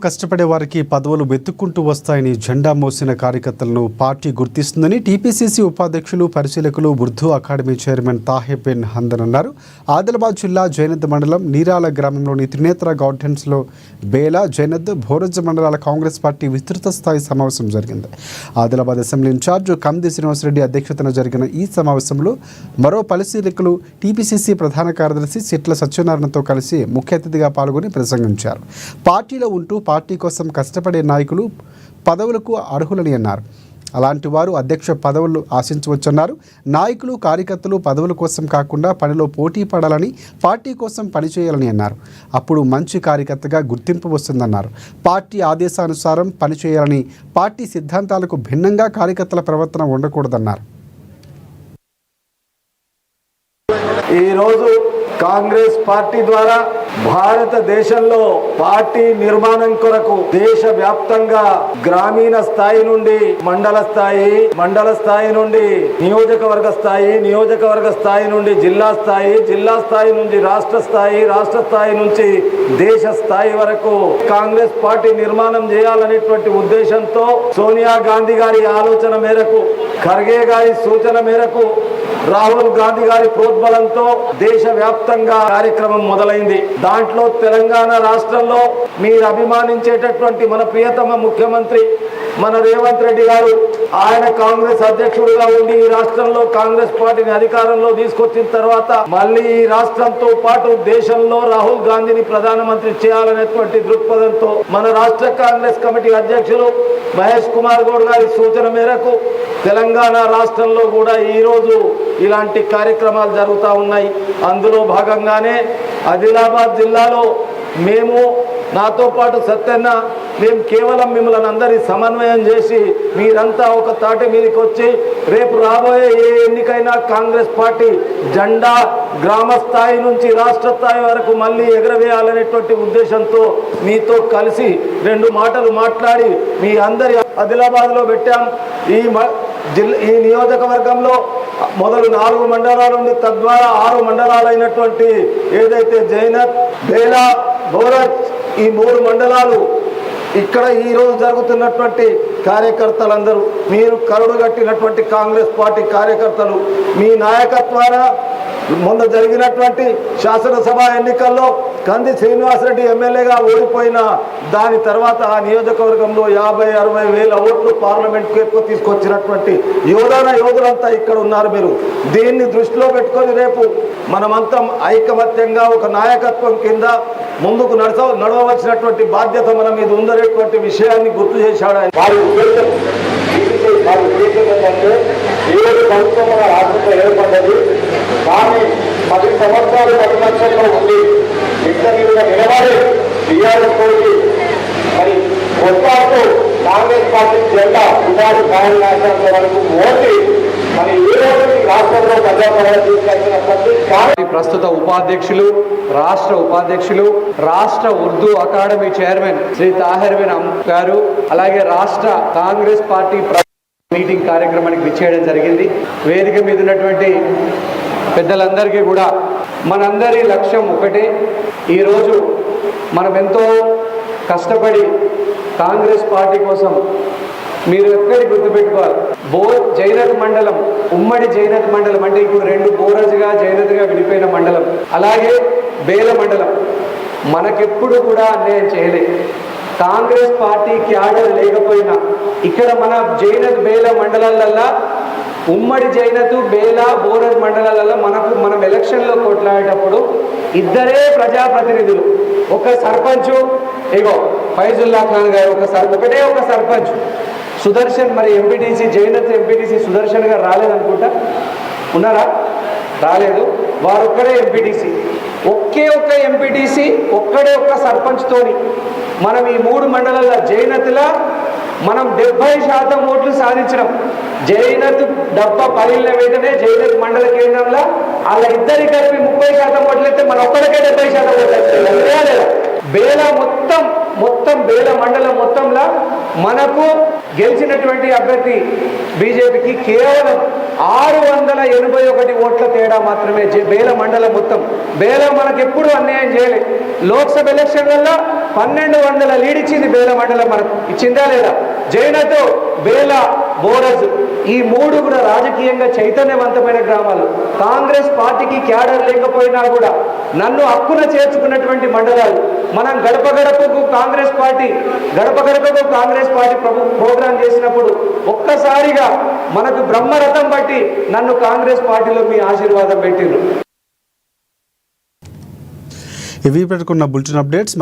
కష్టపడే వారికి పదవులు వెతుక్కుంటూ వస్తాయని జెండా మోసిన కార్యకర్తలను పార్టీ గుర్తిస్తుందని టీపీసీసీ ఉపాధ్యక్షులు పరిశీలకులు ఉర్దూ అకాడమీ చైర్మన్ తాహెబ్ బిన్ హందన్ అన్నారు. ఆదిలాబాద్ జిల్లా జైనద్ మండలం నీరాల గ్రామంలోని త్రినేత్ర గార్డెన్స్లో బేలా, జైనద్, భోరజ్ మండలాల కాంగ్రెస్ పార్టీ విస్తృత స్థాయి సమావేశం జరిగింది. ఆదిలాబాద్ అసెంబ్లీ ఇన్ఛార్జ్ కంది శ్రీనివాసరెడ్డి అధ్యక్షతన జరిగిన ఈ సమావేశంలో మరో పరిశీలకులు టీపీసీసీ ప్రధాన కార్యదర్శి సిట్ల సత్యనారాయణతో కలిసి ముఖ్య అతిథిగా పాల్గొని ప్రసంగించారు. పార్టీలో ఉంటూ పార్టీ కోసం కష్టపడే నాయకులు పదవులకు అర్హులని అన్నారు. అలాంటి వారు అధ్యక్ష పదవులు ఆశించవచ్చన్నారు. నాయకులు, కార్యకర్తలు పదవుల కోసం కాకుండా పనిలో పోటీ పడాలని, పార్టీ కోసం పనిచేయాలని అన్నారు. అప్పుడు మంచి కార్యకర్తగా గుర్తింపు వస్తుందన్నారు. పార్టీ ఆదేశానుసారం పనిచేయాలని, పార్టీ సిద్ధాంతాలకు భిన్నంగా కార్యకర్తల ప్రవర్తన ఉండకూడదన్నారు. ఈరోజు కాంగ్రెస్ పార్టీ ద్వారా భారతదేశంలో పార్టీ నిర్మాణం కొరకు దేశవ్యాప్తంగా గ్రామీణ స్థాయి నుండి మండల స్థాయి, మండల స్థాయి నుండి నియోజకవర్గ స్థాయి, నియోజకవర్గ స్థాయి నుండి జిల్లా స్థాయి, జిల్లా స్థాయి నుండి రాష్ట్ర స్థాయి, రాష్ట్ర స్థాయి నుంచి దేశ స్థాయి వరకు కాంగ్రెస్ పార్టీ నిర్మాణం చేయాలనేటువంటి ఉద్దేశంతో సోనియా గాంధీ గారి ఆలోచన మేరకు, ఖర్గే గారి సూచన మేరకు, రాహుల్ గాంధీ గారి ప్రోద్బలంతో దేశవ్యాప్తంగా కార్యక్రమం మొదలైంది. దాంట్లో తెలంగాణ రాష్ట్రంలో మీరు అభిమానించేటటువంటి మన ప్రియతమ ముఖ్యమంత్రి మన రేవంత్ రెడ్డి గారు, ఆయన కాంగ్రెస్ అధ్యక్షుడిగా ఉండి ఈ రాష్ట్రంలో కాంగ్రెస్ పార్టీని అధికారంలో తీసుకొచ్చిన తర్వాత మళ్ళీ ఈ రాష్ట్రంతో పాటు దేశంలో రాహుల్ గాంధీని ప్రధానమంత్రి చేయాలనేటువంటి దృక్పథంతో మన రాష్ట్ర కాంగ్రెస్ కమిటీ అధ్యక్షులు మహేష్ కుమార్ గౌడ్ గారి సూచన మేరకు తెలంగాణ రాష్ట్రంలో కూడా ఈరోజు ఇలాంటి కార్యక్రమాలు జరుగుతూ ఉన్నాయి. అందులో భాగంగానే ఆదిలాబాద్ జిల్లాలో మేము, నాతో పాటు సత్యన్న, మేము కేవలం మిమ్మల్ని అందరి సమన్వయం చేసి మీరంతా ఒక తాటి మీదకి వచ్చి రేపు రాబోయే ఏ ఎన్నికైనా కాంగ్రెస్ పార్టీ జెండా గ్రామ స్థాయి నుంచి రాష్ట్ర స్థాయి వరకు మళ్ళీ ఎగరవేయాలనేటువంటి ఉద్దేశంతో మీతో కలిసి రెండు మాటలు మాట్లాడి మీ అందరి ఆదిలాబాద్లో పెట్టాం. ఈ నియోజకవర్గంలో మొదలు 4 మండలాలు ఉంది, తద్వారా 6 మండలాలైనటువంటి ఏదైతే జైనత్, బేలా, భోరజ్, ఈ 3 మండలాలు ఇక్కడ ఈరోజు జరుగుతున్నటువంటి కార్యకర్తలందరూ, మీరు కరుడుగట్టినటువంటి కాంగ్రెస్ పార్టీ కార్యకర్తలు, మీ నాయకత్వాన మొన్న జరిగినటువంటి శాసనసభ ఎన్నికల్లో కంది శ్రీనివాసరెడ్డి ఎమ్మెల్యేగా ఓడిపోయిన దాని తర్వాత ఆ నియోజకవర్గంలో 50-60 వేల ఓట్లు పార్లమెంట్కు ఎక్కువ తీసుకొచ్చినటువంటి యోధులంతా ఇక్కడ ఉన్నారు. మీరు దీన్ని దృష్టిలో పెట్టుకొని రేపు మనమంతా ఐకమత్యంగా ఒక నాయకత్వం కింద ముందుకు నడవవలసినటువంటి బాధ్యత మన మీద ఉందనేటువంటి విషయాన్ని గుర్తు చేశాడు. ప్రభుత్వం మన రాష్ట్రంలో ఏర్పడ్డది, కానీ 10 సంవత్సరాలు 10 లక్షల్లో ఉంది. ఇంటర్ మీద నిలబడి టీఆర్ఎస్ తోటి మరి కొట్లాడుతూ కాంగ్రెస్ పార్టీ జెండా ఉపాధి కార్యనాశనం వరకు ఓటి మరి ఈ రోజు రాష్ట్రంలో ప్రజాప్రభుత్వం తీసుకొచ్చినటువంటి ప్రస్తుత ఉపాధ్యక్షులు, రాష్ట్ర ఉపాధ్యక్షులు, రాష్ట్ర ఉర్దూ అకాడమీ చైర్మన్ శ్రీ తాహెర్ బిన్ హందన్ గారు, అలాగే రాష్ట్ర కాంగ్రెస్ పార్టీ మీటింగ్ కార్యక్రమానికి విచ్చేయడం జరిగింది. వేదిక మీద ఉన్నటువంటి పెద్దలందరికీ కూడా మనందరి లక్ష్యం ఒకటే. ఈరోజు మనం ఎంతో కష్టపడి కాంగ్రెస్ పార్టీ కోసం మీరు ఎక్కడి గుర్తుపెట్టుకోవాలి, జైనత్ మండలం, ఉమ్మడి జైనత్ మండలం అంటే ఇప్పుడు 2 బోరజ్గా జైనత్గా విడిపోయిన మండలం, అలాగే బేల మండలం మనకెప్పుడు కూడా అన్యాయం చేయలేదు. కాంగ్రెస్ పార్టీ క్యాడర్ లేకపోయినా ఇక్కడ మన జైనత్, బేల మండలాలల్లా, ఉమ్మడి జైనత్, బేలా, బోరజ్ మండలాలలో మనం ఎలక్షన్లో కొట్లాడేటప్పుడు ఇద్దరే ప్రజాప్రతినిధులు, ఒక సర్పంచ్, ఇగో ఫైజుల్లా ఖాన్ గారు ఒకటే ఒక సర్పంచ్, సుదర్శన్, మరి ఎంపీటీసీ జైనత్ ఎంపీటీసీ సుదర్శన్ గారు రాలేదనుకుంటా, ఉన్నారా? రాలేదు. వారు ఒక్కడే ఎంపీటీసీ, ఒకే ఒక్క ఎంపీటీసీ, ఒక్కడే ఒక్క సర్పంచ్తోని మనం ఈ 3 మండలాల జైనత్లా మనం 70% ఓట్లు సాధించడం. జైనత్ డబ్బ పలిన వెంటనే జైనత్ మండల కేంద్రంలో వాళ్ళ ఇద్దరి కలిపి 30% ఓట్లు అయితే మన ఒక్కడికే 70% ఓట్లు. బేలా మొత్తం మొత్తం బేల మండలం మొత్తంలో మనకు గెలిచినటువంటి అభ్యర్థి బీజేపీకి కేవలం 681 ఓట్ల తేడా మాత్రమే. బేల మండలం మొత్తం బేల మనకు ఎప్పుడు అన్యాయం చేయలేదు. లోక్సభ ఎలక్షన్లలో 1200 లీడ్ ఇచ్చింది బేల మండలం, మనకు ఇచ్చిందా లేదా? జైనతో బేల బోరజ్ ఈ మూడు కూడా రాజకీయంగా చైతన్యవంతమైన గ్రామాలు. కాంగ్రెస్ పార్టీకి క్యాడర్ లేకపోయినా కూడా నన్ను హక్కున చేర్చుకున్నటువంటి మండలాలు. మనం గడప గడపకు కాంగ్రెస్ పార్టీ ప్రోగ్రాం చేసినప్పుడు ఒక్కసారిగా మనకు బ్రహ్మరథం బట్టి నన్ను కాంగ్రెస్ పార్టీలో మీ ఆశీర్వాదం పెట్టిండ్రు. ఇవి పెట్టుకున్న బులెటిన్ అప్డేట్స్.